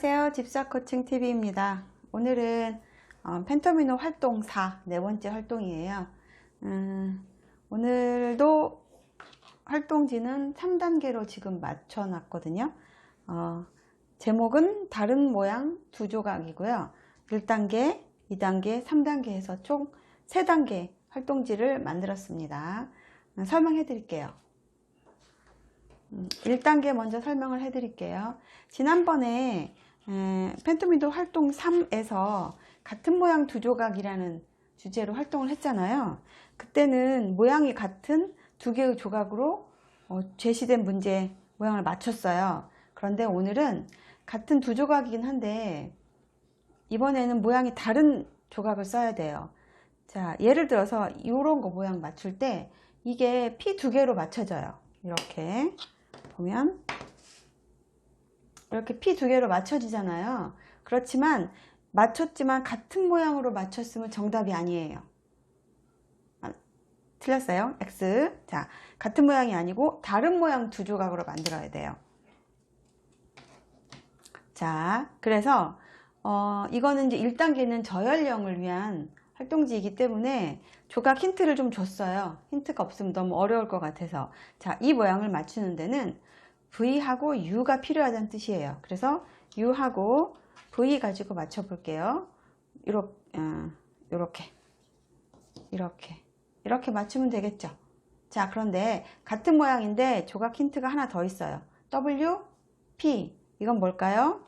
안녕하세요. 집사코칭TV입니다. 오늘은 펜터미노 활동 4, 네 번째 활동이에요. 오늘도 활동지는 3단계로 지금 맞춰 놨거든요. 제목은 다른 모양 두 조각이고요. 1단계, 2단계, 3단계 해서 총 3단계 활동지를 만들었습니다. 설명해 드릴게요. 1단계 먼저 설명을 해 드릴게요. 지난번에 펜터미노 활동 3에서 같은 모양 두 조각이라는 주제로 활동을 했잖아요. 그때는 모양이 같은 두 개의 조각으로 제시된 문제 모양을 맞췄어요. 그런데 오늘은 같은 두 조각이긴 한데 이번에는 모양이 다른 조각을 써야 돼요. 자, 예를 들어서 이런 거 모양 맞출 때 이게 피 두 개로 맞춰져요. 이렇게 보면 이렇게 피 두 개로 맞춰지잖아요. 그렇지만 맞췄지만 같은 모양으로 맞췄으면 정답이 아니에요. 틀렸어요. X. 자, 같은 모양이 아니고 다른 모양 두 조각으로 만들어야 돼요. 자, 그래서 이거는 이제 1단계는 저연령을 위한 활동지이기 때문에 조각 힌트를 좀 줬어요. 힌트가 없으면 너무 어려울 것 같아서. 자, 이 모양을 맞추는 데는 V하고 U가 필요하다는 뜻이에요. 그래서 U하고 V 가지고 맞춰 볼게요. 이렇게 맞추면 되겠죠. 자, 그런데 같은 모양인데 조각 힌트가 하나 더 있어요. W, P. 이건 뭘까요?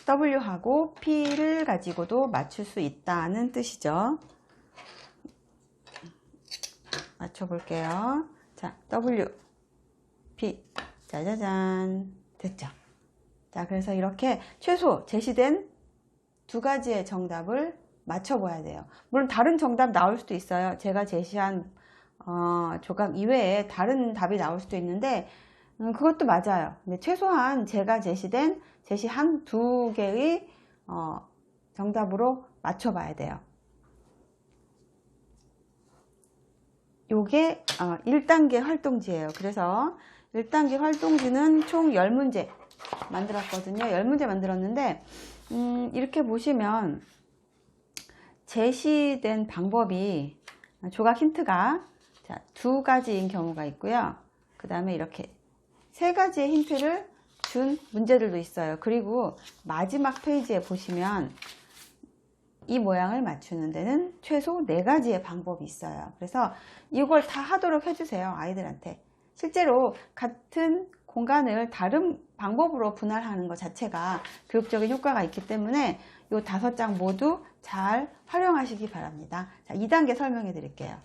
W하고 P를 가지고도 맞출 수 있다는 뜻이죠. 맞춰 볼게요. 자, W, P. 짜자잔. 됐죠? 자, 그래서 이렇게 최소 제시된 두 가지의 정답을 맞춰 봐야 돼요. 물론 다른 정답 나올 수도 있어요. 제가 제시한 조각 이외에 다른 답이 나올 수도 있는데 그것도 맞아요. 근데 최소한 제가 제시한 두 개의 정답으로 맞춰 봐야 돼요. 요게 1단계 활동지예요. 그래서 1단계 활동지는 총 10문제 만들었거든요. 10문제 만들었는데 이렇게 보시면 제시된 방법이 조각 힌트가 두 가지인 경우가 있고요. 그 다음에 이렇게 세 가지의 힌트를 준 문제들도 있어요. 그리고 마지막 페이지에 보시면 이 모양을 맞추는 데는 최소 4가지의 방법이 있어요. 그래서 이걸 다 하도록 해주세요. 아이들한테. 실제로 같은 공간을 다른 방법으로 분할하는 것 자체가 교육적인 효과가 있기 때문에 이 5장 모두 잘 활용하시기 바랍니다. 자, 2단계 설명해 드릴게요.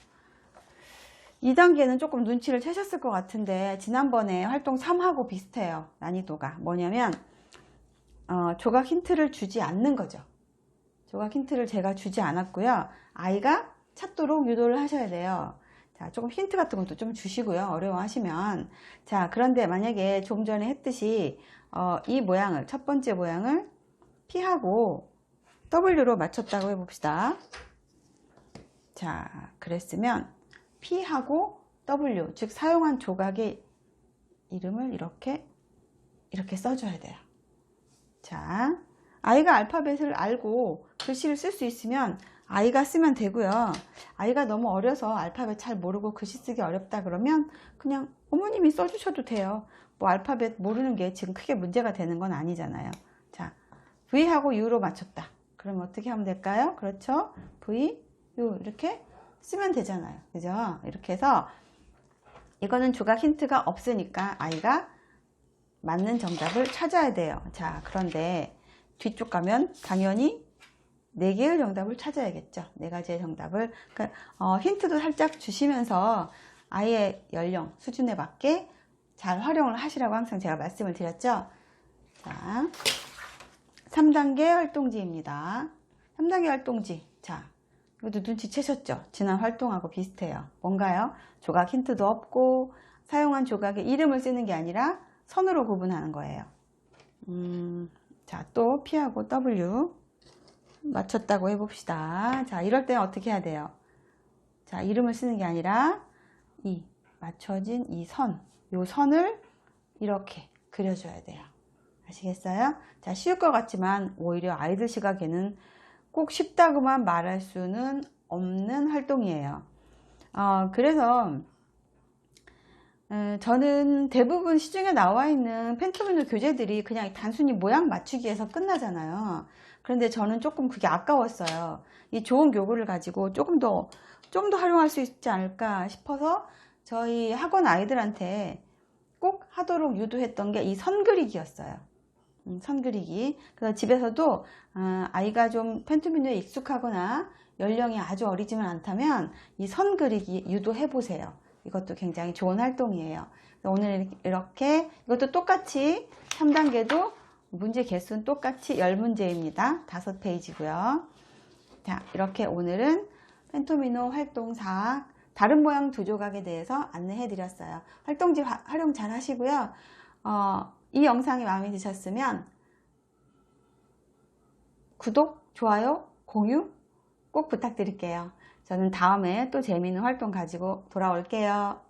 2단계는 조금 눈치를 채셨을 것 같은데 지난번에 활동 3하고 비슷해요. 난이도가 뭐냐면 조각 힌트를 주지 않는 거죠. 조각 힌트를 제가 주지 않았고요. 아이가 찾도록 유도를 하셔야 돼요. 자, 조금 힌트 같은 것도 좀 주시고요. 어려워하시면. 자, 그런데 만약에 조금 전에 했듯이 이 모양을, 첫 번째 모양을 P하고 W로 맞췄다고 해봅시다. 자, 그랬으면 P하고 W, 즉 사용한 조각의 이름을 이렇게 써줘야 돼요. 자, 아이가 알파벳을 알고 글씨를 쓸 수 있으면 아이가 쓰면 되고요. 아이가 너무 어려서 알파벳 잘 모르고 글씨 쓰기 어렵다 그러면 그냥 어머님이 써주셔도 돼요. 뭐 알파벳 모르는 게 지금 크게 문제가 되는 건 아니잖아요. 자, V하고 U로 맞췄다. 그러면 어떻게 하면 될까요? 그렇죠? V, U 이렇게 쓰면 되잖아요. 그죠? 이렇게 해서 이거는 조각 힌트가 없으니까 아이가 맞는 정답을 찾아야 돼요. 자, 그런데 뒤쪽 가면 당연히 4개의 정답을 찾아야겠죠. 4가지의 정답을. 그러니까 힌트도 살짝 주시면서 아이의 연령, 수준에 맞게 잘 활용을 하시라고 항상 제가 말씀을 드렸죠. 자, 3단계 활동지입니다. 3단계 활동지. 자, 이것도 눈치채셨죠? 지난 활동하고 비슷해요. 뭔가요? 조각 힌트도 없고 사용한 조각의 이름을 쓰는 게 아니라 선으로 구분하는 거예요. 자, 또 P하고 W 맞췄다고 해봅시다. 자, 이럴 때는 어떻게 해야 돼요? 자, 이름을 쓰는 게 아니라 맞춰진 이 선, 요 선을 이렇게 그려줘야 돼요. 아시겠어요? 자, 쉬울 것 같지만 오히려 아이들 시각에는 꼭 쉽다고만 말할 수는 없는 활동이에요. 그래서 저는 대부분 시중에 나와 있는 펜토미노 교재들이 그냥 단순히 모양 맞추기에서 끝나잖아요. 그런데 저는 조금 그게 아까웠어요. 이 좋은 교구를 가지고 좀 더 활용할 수 있지 않을까 싶어서 저희 학원 아이들한테 꼭 하도록 유도했던 게 이 선 그리기였어요. 선 그리기. 그래서 집에서도 아이가 좀 펜토미노에 익숙하거나 연령이 아주 어리지만 않다면 이 선 그리기 유도해 보세요. 이것도 굉장히 좋은 활동이에요. 오늘 이렇게 이것도 똑같이 3단계도 문제 개수는 똑같이 10문제입니다. 5페이지고요. 자, 이렇게 오늘은 펜토미노 활동 4 다른 모양 두 조각에 대해서 안내해 드렸어요. 활동지 활용 잘 하시고요. 이 영상이 마음에 드셨으면 구독, 좋아요, 공유 꼭 부탁드릴게요. 저는 다음에 또 재미있는 활동 가지고 돌아올게요.